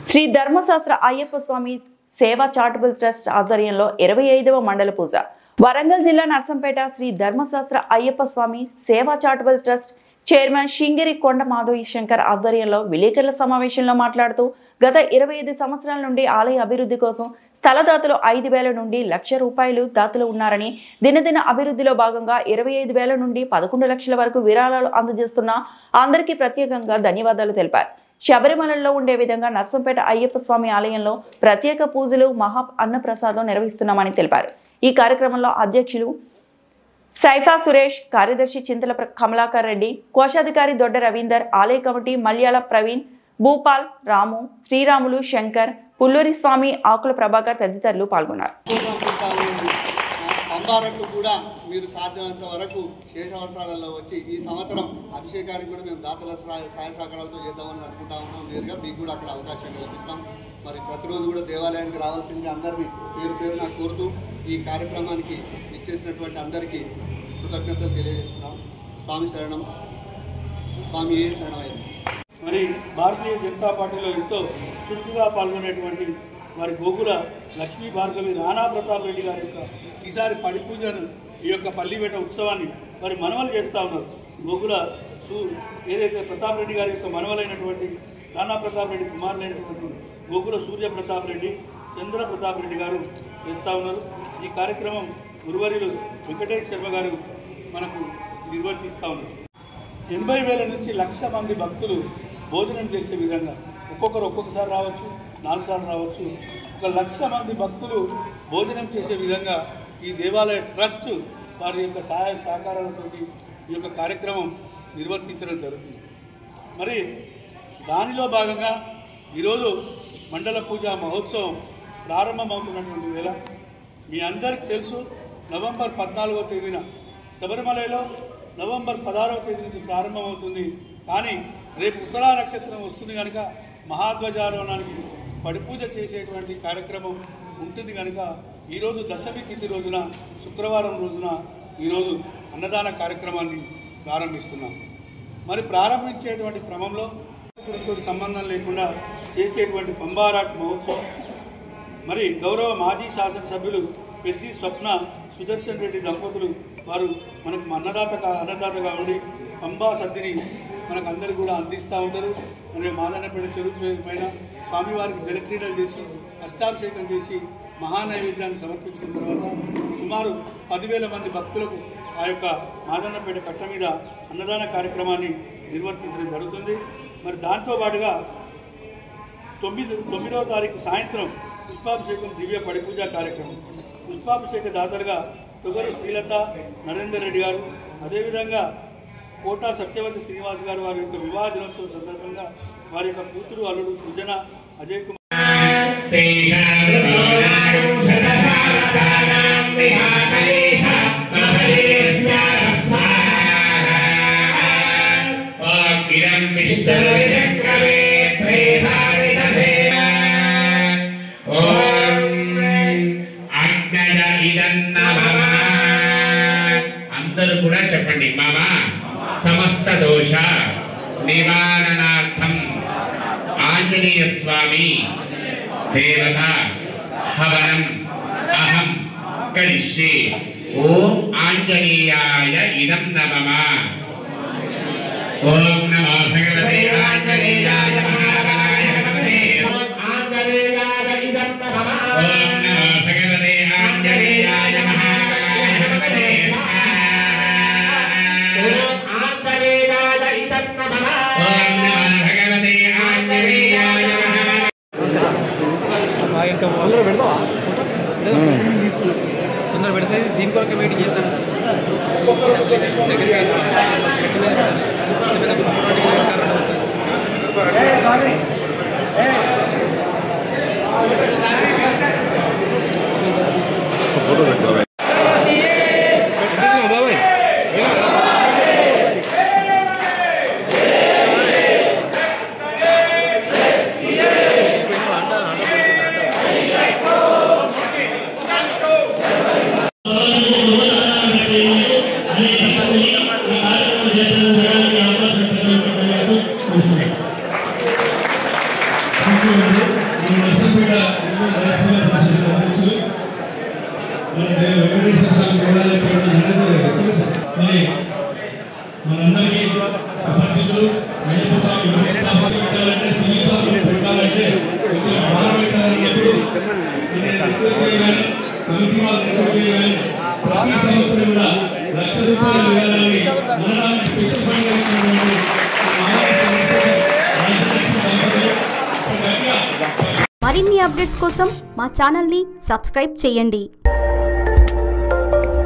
శ్రీ ధర్మశాస్త్ర అయ్యప్ప స్వామి సేవా charitable trust ఆధ్వర్యంలో 25వ మండల పూజ. వరంగల్ జిల్లా నర్సంపేట శ్రీ ధర్మశాస్త్ర అయ్యప్ప స్వామి సేవా చారిటబుల్ ట్రస్ట్ చైర్మన్ షింగిరి కొండ మాధవి శంకర్ ఆధ్వర్యంలో విలేకరుల సమావేశంలో మాట్లాడుతూ గత 25 సంవత్సరాల నుండి ఆలయ అభివృద్ధి కోసం స్థలదాతలు 5,000 నుండి ₹1,00,000 దాతలు ఉన్నారని, దినదిన అభివృద్ధిలో భాగంగా 25,000 నుండి 11 లక్షల వరకు విరాళాలు అందజేస్తున్న అందరికీ ప్రత్యేకంగా ధన్యవాదాలు తెలిపారు. శబరిమలలో ఉండే విధంగా నర్సంపేట అయ్యప్ప స్వామి ఆలయంలో ప్రత్యేక పూజలు, మహా అన్నప్రసాదం నిర్వహిస్తున్నామని తెలిపారు. ఈ కార్యక్రమంలో అధ్యక్షులు సైఫా సురేష్, కార్యదర్శి చింతల కమలాకర్ రెడ్డి, కోశాధికారి దొడ్డ రవీందర్, ఆలయ కమిటీ మల్యాల ప్రవీణ్, భూపాల్, రాము, శ్రీరాములు, శంకర్, పుల్లూరి స్వామి, ఆకుల ప్రభాకర్ తదితరులు పాల్గొన్నారు. పంబారట్లు కూడా మీరు సాధ్యమైనంత వరకు శేషవస్త్రాలలో వచ్చి ఈ సంవత్సరం అభిషేకానికి కూడా మేము దాతల సహాయ సహకారాలతో చేద్దామని అనుకుంటా ఉన్నాం. నేరుగా మీకు కూడా అక్కడ అవకాశం కల్పిస్తాం. మరి ప్రతిరోజు కూడా దేవాలయానికి రావాల్సింది అందరినీ పేరు పేరున కోరుతూ ఈ కార్యక్రమానికి ఇచ్చేసినటువంటి అందరికీ కృతజ్ఞతలు తెలియజేస్తున్నాం. స్వామి శరణం, స్వామి ఏ శరణమైంది. మరి భారతీయ జనతా పార్టీలో ఎంతో చురుకుగా పాల్గొనేటువంటి వారి గోగుల లక్ష్మీ భార్గవి రాణా ప్రతాప్ రెడ్డి గారి యొక్క ఈసారి పడి పూజను, ఈ యొక్క పల్లివేట ఉత్సవాన్ని మరి మనవలు చేస్తూ ఉన్నారు. గోగుల ఏదైతే ప్రతాప్ రెడ్డి గారి యొక్క మనవలైనటువంటి రాణా ప్రతాప్ రెడ్డి కుమారులైనటువంటి గోగుల సూర్య ప్రతాప్ రెడ్డి, చంద్ర ప్రతాప్ రెడ్డి గారు చేస్తూ ఉన్నారు. ఈ కార్యక్రమం గురువర్యులు వెంకటేష్ శర్మ గారు మనకు నిర్వర్తిస్తూ ఉన్నారు. 80,000 నుంచి 1,00,000 మంది భక్తులు భోజనం చేసే విధంగా ఒక్కొక్కరు ఒక్కొక్కసారి రావచ్చు, 4 సార్లు రావచ్చు. 1,00,000 మంది భక్తులు భోజనం చేసే విధంగా ఈ దేవాలయ ట్రస్ట్ వారి యొక్క సహాయ సహకారాలతో ఈ యొక్క కార్యక్రమం నిర్వర్తించడం జరుగుతుంది. మరి దానిలో భాగంగా ఈరోజు మండల పూజ మహోత్సవం ప్రారంభమవుతున్నటువంటి వేళ మీ అందరికీ తెలుసు, నవంబర్ 14వ తేదీన శబరిమలలో నవంబర్ 16వ తేదీ నుంచి ప్రారంభమవుతుంది. కానీ రేపు ఉత్తరా నక్షత్రం వస్తుంది కనుక మహాధ్వజారోహణానికి పడిపూజ చేసేటువంటి కార్యక్రమం ఉంటుంది కనుక ఈరోజు దశమి తిథి రోజున, శుక్రవారం రోజున ఈరోజు అన్నదాన కార్యక్రమాన్ని ప్రారంభిస్తున్నాం. మరి ప్రారంభించేటువంటి క్రమంలో సంబంధం లేకుండా చేసేటువంటి పంబారాట్ మహోత్సవం మరి గౌరవ మాజీ శాసనసభ్యులు పెద్ది స్వప్న సుదర్శన్ రెడ్డి దంపతులు వారు మనకు అన్నదాతగా ఉండి పంబా సద్దిని మనకు అందరూ కూడా అందిస్తూ ఉంటారు. మరియు మాదన్నపేట చెరువు పైన స్వామివారికి జలక్రీడలు చేసి, అష్టాభిషేకం చేసి, మహానైవేద్యాన్ని సమర్పించిన తర్వాత సుమారు 10,000 మంది భక్తులకు ఆ యొక్క మాదన్నపేట కట్ట మీద అన్నదాన కార్యక్రమాన్ని నిర్వర్తించడం జరుగుతుంది. మరి దాంతో పాటుగా 9వ తారీఖు సాయంత్రం పుష్పాభిషేకం, దివ్య పడిపూజ కార్యక్రమం. పుష్పాభిషేక దాతలుగా తొగరు శ్రీలత నరేందర్ రెడ్డి గారు, అదేవిధంగా కోటా సత్యవతి శ్రీనివాస్ గారు వారి యొక్క వివాహ దినోత్సవం సందర్భంగా వారి యొక్క కూతురు అల్లుడు సృజన అజయ్ కుమార్ అందరూ కూడా చెప్పండి. మమ సమస్త దోష నివారణార్థం ఆంజనేయ స్వామి దేవత హవనం అహం కరిష్యే. ఓం ఆంజనేయాయ ఇదం నమః. ఓం నమో భగవతే ఆంజనేయాయ మహాబలాయ నమః. ఓం ఆంజనేయాయ ఇదం నమః. ఓం నమో భగవతే ఆంజనేయాయ మహాబలాయ నమః. ఓం ఆంజనేయాయ ఇదం నమః. ఓం నమో భగవతే ఆంజనేయాయ మహాబలాయ. ఇంకా తొందర పెడతావా? తొందర పెడితే దీని కొరకు వెయిట్ చేద్దాం. Thank you. నర్సంపేట అధ్యక్షులు వెంకటేశ్వర స్వామి దేవాలయం మరి మనందరికీ అభ్యర్థులు అయ్యప్ప స్వామి పెట్టాలంటే సివి స్వామి పెట్టాలంటే బాలపెట్టాలన్నప్పుడు కమిటీ వాళ్ళు కానీ ప్రతి సంవత్సరం కూడా ₹1,00,000 ఇవ్వాలని మనడానికి స్పెషల్ ఫండ్ మరిన్ని అప్డేట్స్ కోసం మా ఛానల్ని సబ్స్క్రైబ్ చేయండి.